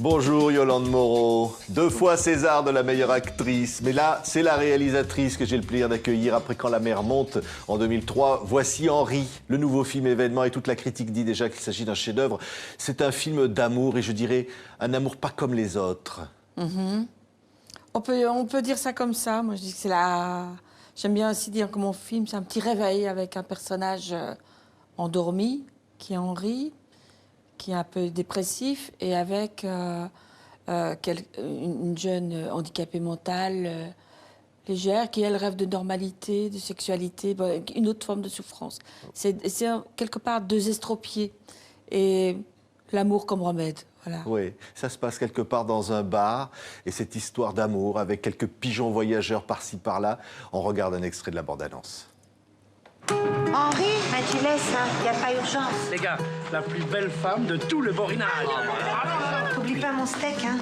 Bonjour Yolande Moreau, 2 fois César de la meilleure actrice. Mais là, c'est la réalisatrice que j'ai le plaisir d'accueillir après Quand la mer monte en 2003. Voici Henri, le nouveau film événement, et toute la critique dit déjà qu'il s'agit d'un chef-d'œuvre. C'est un film d'amour et je dirais un amour pas comme les autres. On peut dire ça comme ça. Moi, je dis que c'est la... J'aime bien aussi dire que mon film, c'est un petit réveil avec un personnage endormi, qui est Henri, qui est un peu dépressif, et avec une jeune handicapée mentale légère, qui, elle, rêve de normalité, de sexualité, une autre forme de souffrance. C'est quelque part 2 estropiés, et l'amour comme remède. Voilà. Oui, ça se passe quelque part dans un bar, et cette histoire d'amour avec quelques pigeons voyageurs par-ci par-là, on regarde un extrait de la bande-annonce. Henri, tu laisses, il n'y a pas urgence. Les gars, la plus belle femme de tout le borinage. N'oublie pas mon steak, hein.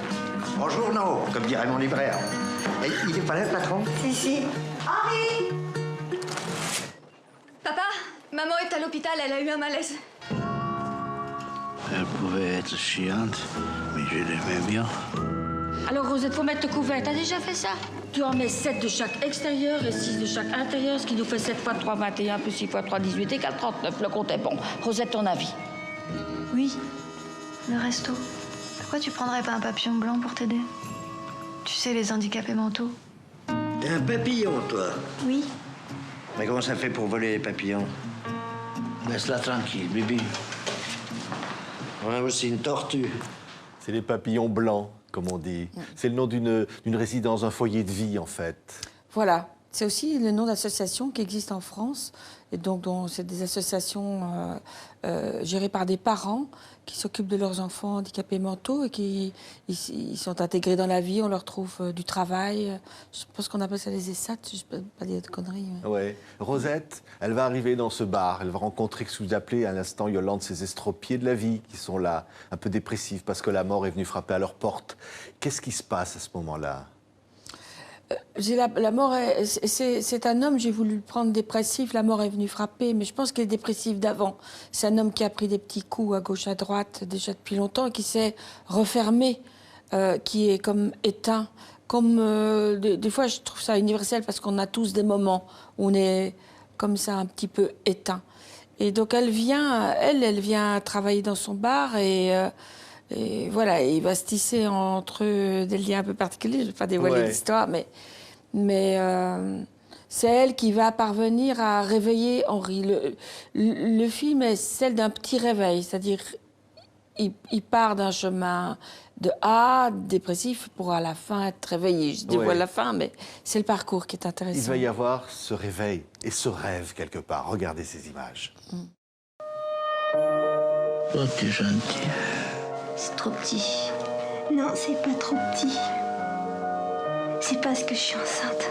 Bonjour, non, comme dirait mon libraire. Et il est pas là, le patron? Si. Henri! Papa, maman est à l'hôpital, elle a eu un malaise. Elle pouvait être chiante, mais je l'aimais bien. Alors, Rosette, faut mettre le couvert. T'as déjà fait ça? Tu en mets 7 de chaque extérieur et 6 de chaque intérieur, ce qui nous fait 7 x 3, 21, plus 6 x 3, 18 égale 39. Le compte est bon. Rosette, ton avis? Oui, le resto. Pourquoi tu prendrais pas un papillon blanc pour t'aider? Tu sais, les handicapés mentaux. T'es un papillon, toi. Oui. Mais comment ça fait pour voler les papillons? Laisse-la tranquille, Bibi. On a aussi une tortue. C'est les papillons blancs, comme on dit. C'est le nom d'une résidence, un foyer de vie, en fait. Voilà. C'est aussi le nom d'associations qui existent en France. Et donc, c'est des associations gérées par des parents qui s'occupent de leurs enfants handicapés mentaux et qui ils sont intégrés dans la vie. On leur trouve du travail. Je pense qu'on appelle ça les ESAT, je ne peux pas dire de conneries. Mais... Ouais. Rosette, elle va arriver dans ce bar. Elle va rencontrer ce que vous appelez à l'instant, Yolande, ces estropiés de la vie qui sont là, un peu dépressifs parce que la mort est venue frapper à leur porte. Qu'est-ce qui se passe à ce moment-là? La mort, c'est un homme, j'ai voulu le prendre dépressif, la mort est venue frapper, mais je pense qu'il est dépressif d'avant. C'est un homme qui a pris des petits coups à gauche, à droite, déjà depuis longtemps, et qui s'est refermé, qui est comme éteint. Des fois, je trouve ça universel, parce qu'on a tous des moments où on est comme ça, un petit peu éteint. Et donc, elle vient travailler dans son bar, et voilà, il va se tisser entre eux des liens un peu particuliers. Je ne vais pas dévoiler l'histoire, mais c'est elle qui va parvenir à réveiller Henri. Le film est celle d'un petit réveil, c'est-à-dire il part d'un chemin de A, dépressif, pour à la fin être réveillé. Je dévoile la fin, mais c'est le parcours qui est intéressant. Il va y avoir ce réveil et ce rêve quelque part. Regardez ces images. Oh, t'es gentil. C'est trop petit. Non, c'est pas trop petit. C'est parce que je suis enceinte.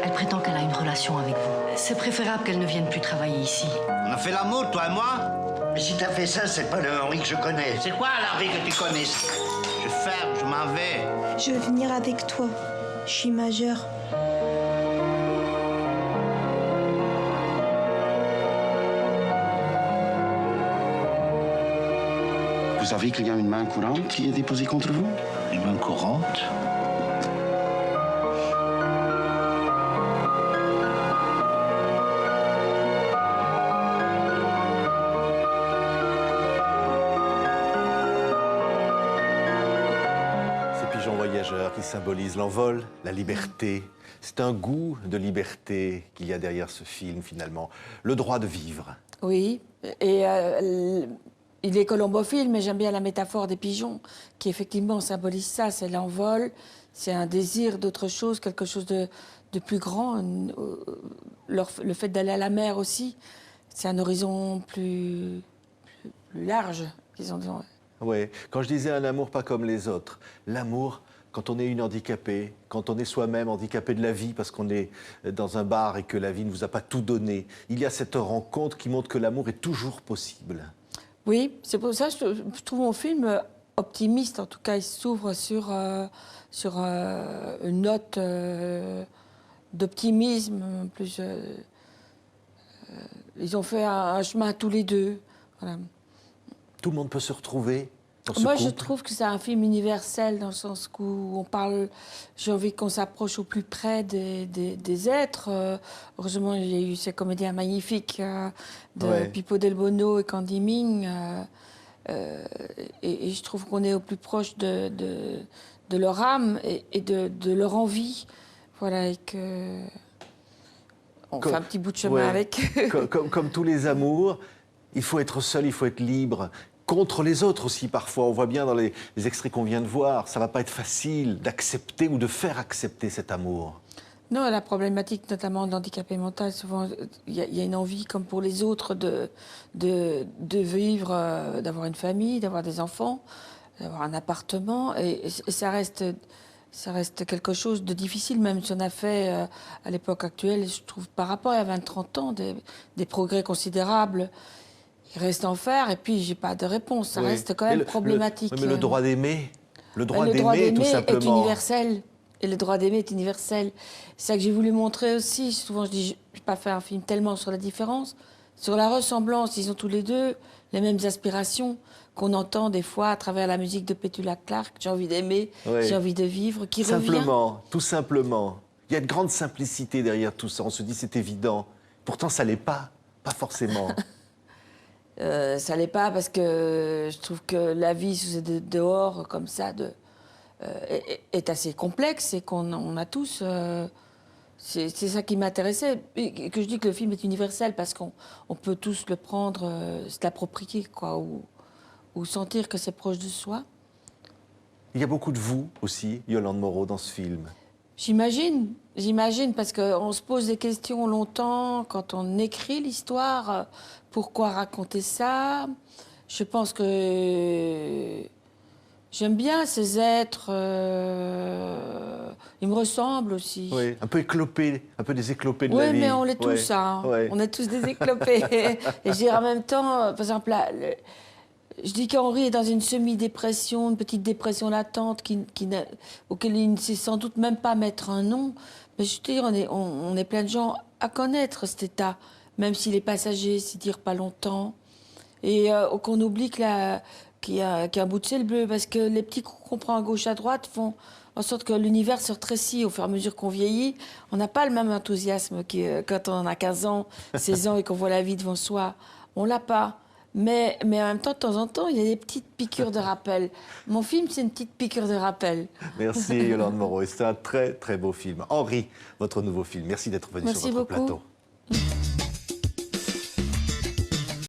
Elle prétend qu'elle a une relation avec vous. C'est préférable qu'elle ne vienne plus travailler ici. On a fait l'amour, toi et moi? Mais si t'as fait ça, c'est pas le Henri que je connais. C'est quoi l'Henri que tu connais? Je ferme, je m'en vais. Je veux venir avec toi. Je suis majeure. Vous savez qu'il y a une main courante qui est déposée contre vous? Une main courante? Ces pigeons voyageurs qui symbolisent l'envol, la liberté. C'est un goût de liberté qu'il y a derrière ce film, finalement. Le droit de vivre. Oui, et il est colombophile, mais j'aime bien la métaphore des pigeons, qui effectivement symbolise ça. C'est l'envol, c'est un désir d'autre chose, quelque chose de plus grand. Le fait d'aller à la mer aussi, c'est un horizon plus large, disons. Oui, quand je disais un amour pas comme les autres, l'amour, quand on est une handicapée, quand on est soi-même handicapé de la vie parce qu'on est dans un bar et que la vie ne vous a pas tout donné, il y a cette rencontre qui montre que l'amour est toujours possible. Oui, c'est pour ça que je trouve mon film optimiste. En tout cas, il s'ouvre sur une note d'optimisme. Plus, ils ont fait un chemin tous les deux. Voilà. Tout le monde peut se retrouver dans ce Moi, je couple? trouve que c'est un film universel dans le sens où on parle. J'ai envie qu'on s'approche au plus près des êtres. Heureusement, il y a eu ces comédiens magnifiques de Ouais. Pippo Del Bono et Candy Ming. Et je trouve qu'on est au plus proche de leur âme et de leur envie. Voilà, et que. On fait un petit bout de chemin Ouais. avec eux. Comme tous les amours, il faut être seul, il faut être libre. Contre les autres aussi, parfois. On voit bien dans les extraits qu'on vient de voir, ça va pas être facile d'accepter ou de faire accepter cet amour. Non, la problématique notamment de l'handicapé mental, souvent, il y a une envie, comme pour les autres, de vivre, d'avoir une famille, d'avoir des enfants, d'avoir un appartement. Et ça reste quelque chose de difficile, même si on a fait, à l'époque actuelle, je trouve, par rapport à 20-30 ans, des progrès considérables. Il reste à en faire, et puis j'ai pas de réponse. Ça Oui. reste quand même problématique. Mais le droit d'aimer, le droit Le droit d'aimer, tout d'aimer est simplement. universel. Et le droit d'aimer est universel. C'est ça que j'ai voulu montrer aussi. Souvent, je dis, je n'ai pas fait un film tellement sur la différence, sur la ressemblance. Ils ont tous les deux les mêmes aspirations qu'on entend des fois à travers la musique de Petula Clark. J'ai envie d'aimer, Oui. j'ai envie de vivre, qui revient. Simplement, tout simplement. Il y a de grande simplicité derrière tout ça. On se dit c'est évident. Pourtant, ça l'est pas. Pas forcément. Ça l'est pas parce que je trouve que la vie dehors comme ça est assez complexe et qu'on a tous. C'est ça qui m'intéressait et que je dis que le film est universel parce qu'on peut tous le prendre, se l'approprier quoi, ou sentir que c'est proche de soi. Il y a beaucoup de vous aussi, Yolande Moreau, dans ce film. J'imagine, parce qu'on se pose des questions longtemps quand on écrit l'histoire. Pourquoi raconter ça? Je pense que j'aime bien ces êtres. Ils me ressemblent aussi. Oui, un peu éclopés, un peu des éclopés de la Oui, vie. mais on l'est tous, hein. Ouais. On est tous des éclopés. Et je dirais en même temps, par exemple, là, je dis qu'Henri est dans une semi-dépression, une petite dépression latente auquel il ne sait sans doute même pas mettre un nom. Mais je te dis, on est plein de gens à connaître cet état, même s'il est passager, s'il dure pas longtemps. Et qu'on oublie qu'il y a un bout de ciel bleu, parce que les petits coups qu'on prend à gauche, à droite font en sorte que l'univers se rétrécit au fur et à mesure qu'on vieillit. On n'a pas le même enthousiasme que quand on a 15 ans, 16 ans et qu'on voit la vie devant soi. On l'a pas. Mais en même temps, de temps en temps, il y a des petites piqûres de rappel. Mon film, c'est une petite piqûre de rappel. Merci Yolande Moreau. Et c'est un très très beau film. Henri, votre nouveau film. Merci d'être venu Merci sur votre beaucoup. plateau.